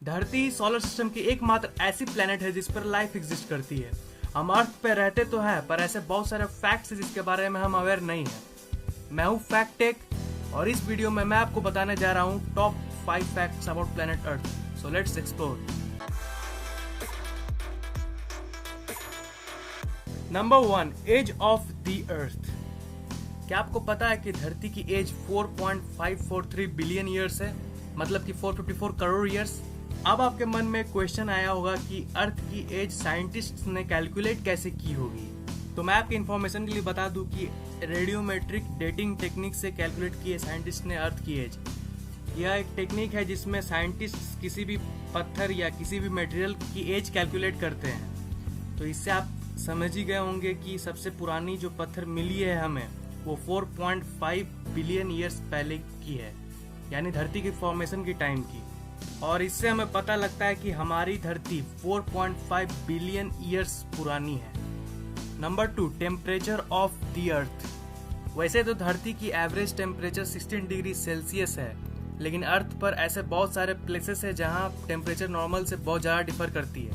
धरती solar system की एकमात्र ऐसी प्लेनेट है जिस पर लाइफ एग्जिस्ट करती है। हम अर्थ पे रहते तो है, पर ऐसे बहुत सारे फैक्ट्स हैं जिसके बारे में हम अवेयर नहीं है। मैं हूँ फैक्ट टेक और इस वीडियो में मैं आपको बताने जा रहा हूँ top 5 facts about planet earth. So let's explore. Number 1, age of the earth. क्या आपको पता है कि धरती की एज 4.543 बिलियन ईयर्स है, मतलब कि 454 करोड़ ईयर्स। अब आपके मन में क्वेश्चन आया होगा कि अर्थ की एज साइंटिस्ट ने कैलकुलेट कैसे की होगी। तो मैं आपके इन्फॉर्मेशन के लिए बता दूं कि रेडियोमेट्रिक डेटिंग टेक्निक से कैलकुलेट की है साइंटिस्ट ने अर्थ की एज। यह एक टेक्निक है जिसमें साइंटिस्ट किसी भी पत्थर या किसी भी मटेरियल की एज कैलकुलेट करते हैं। तो इससे आप समझ ही गए होंगे कि सबसे पुरानी जो पत्थर मिली है हमें वो 4.5 बिलियन ईयर्स पहले की है, यानी धरती की फॉर्मेशन की टाइम की। और इससे हमें पता लगता है कि हमारी धरती 4.5 बिलियन ईयर्स पुरानी है। नंबर 2, टेम्परेचर ऑफ द अर्थ। वैसे तो धरती की एवरेज टेम्परेचर 16 डिग्री सेल्सियस है, लेकिन अर्थ पर ऐसे बहुत सारे प्लेसेस है जहां टेम्परेचर नॉर्मल से बहुत ज़्यादा डिफर करती है।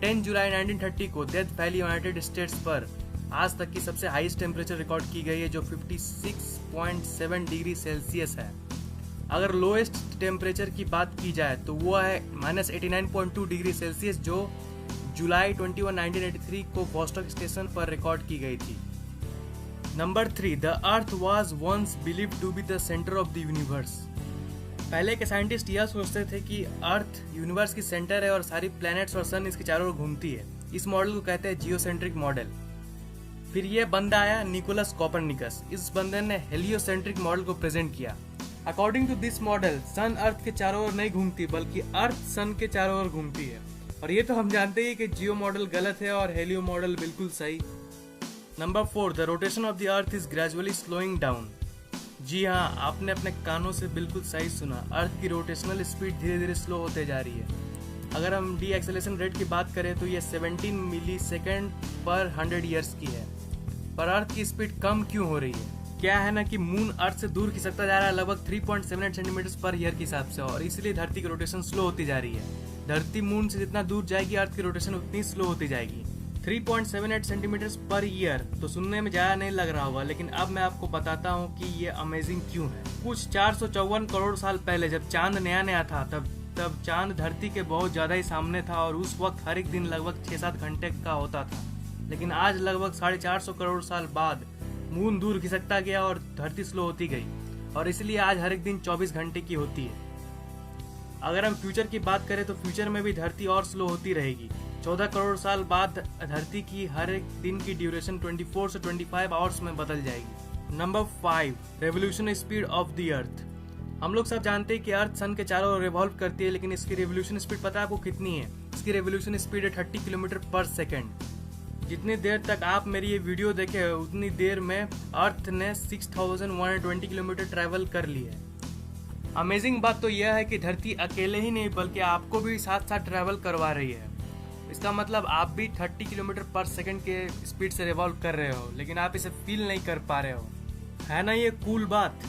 10 जुलाई 1930 को डेथ वैली यूनाइटेड स्टेट्स पर आज तक की सबसे हाईएस्ट टेम्परेचर रिकॉर्ड की गई है, जो 56.7 डिग्री सेल्सियस है। अगर लोएस्ट टेम्परेचर की बात की जाए तो वो है -89.2 डिग्री सेल्सियस, जो जुलाई 21, 1983 को वोस्टॉक स्टेशन पर रिकॉर्ड की गई थी। Number 3, the earth was once believed to be the centre of the universe. पहले के साइंटिस्ट यह सोचते थे कि अर्थ यूनिवर्स की सेंटर है और सारी प्लैनेट्स और सन इसके चारों ओर घूमती है। इस मॉडल को कहते हैं जियोसेंट्रिक मॉडल। फिर यह बंदा आया निकोलस कोपरनिकस। इस बंदे ने हेलियोसेंट्रिक मॉडल को प्रेजेंट किया। अकॉर्डिंग टू दिस मॉडल, सन अर्थ के चारों ओर नहीं घूमती, बल्कि अर्थ सन के चारों ओर घूमती है। और ये तो हम जानते ही कि जियो मॉडल गलत है और हेलियो मॉडल बिल्कुल सही। Number 4, the rotation of the earth is gradually slowing down. जी हाँ, आपने अपने कानों से बिल्कुल सही सुना। अर्थ की रोटेशनल स्पीड धीरे धीरे स्लो होते जा रही है। अगर हम डी एक्सेलरेशन रेट की बात करें तो ये 17 मिली सेकेंड पर 100 ईयर्स की है। पर अर्थ की स्पीड कम क्यों हो रही है? क्या है ना कि मून अर्थ से दूर खिसकता जा रहा है, लगभग 3.78 सेंटीमीटर पर ईयर के हिसाब से, और इसलिए धरती की रोटेशन स्लो होती जा रही है। धरती मून से जितना दूर जाएगी अर्थ की रोटेशन उतनी स्लो होती जाएगी। 3.78 सेंटीमीटर पर ईयर तो सुनने में ज्यादा नहीं लग रहा होगा, लेकिन अब मैं आपको बताता हूँ कि ये अमेजिंग क्यों है। कुछ 454 करोड़ साल पहले जब चांद नया नया था, तब चांद धरती के बहुत ज्यादा ही सामने था और उस वक्त हर एक दिन लगभग 6-7 घंटे का होता था। लेकिन आज लगभग 450 करोड़ साल बाद मून दूर खिसकता गया और धरती स्लो होती गई, और इसलिए आज हर एक दिन 24 घंटे की होती है। अगर हम फ्यूचर की बात करें तो फ्यूचर में भी धरती और स्लो होती रहेगी। 14 करोड़ साल बाद धरती की हर एक दिन की ड्यूरेशन 24 से 25 आवर्स में बदल जाएगी। Number 5, revolution speed of the अर्थ। हम लोग सब जानते हैं कि अर्थ सन के चारों ओर रिवॉल्व करती है, लेकिन इसकी रेवोल्यूशन स्पीड पता है आपको कितनी है? इसकी रेवोल्यूशन स्पीड है 30 किलोमीटर पर सेकेंड। जितनी देर तक आप मेरी ये वीडियो देखे उतनी देर में अर्थ ने 6120 किलोमीटर ट्रैवल कर ली है। अमेजिंग बात तो यह है कि धरती अकेले ही नहीं बल्कि आपको भी साथ साथ ट्रैवल करवा रही है। इसका मतलब आप भी 30 किलोमीटर पर सेकंड के स्पीड से रिवॉल्व कर रहे हो, लेकिन आप इसे फील नहीं कर पा रहे हो। है ना ये कूल बात?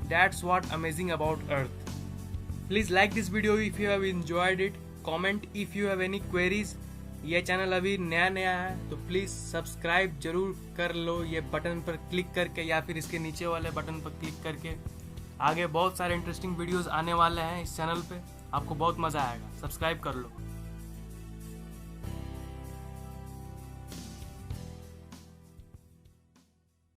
That's what amazing about earth. Please like this video if you have enjoyed it. Comment if you have any queries. ये चैनल अभी नया नया है तो प्लीज सब्सक्राइब जरूर कर लो, ये बटन पर क्लिक करके या फिर इसके नीचे वाले बटन पर क्लिक करके। आगे बहुत सारे इंटरेस्टिंग वीडियोस आने वाले हैं इस चैनल पे, आपको बहुत मजा आएगा। सब्सक्राइब कर लो।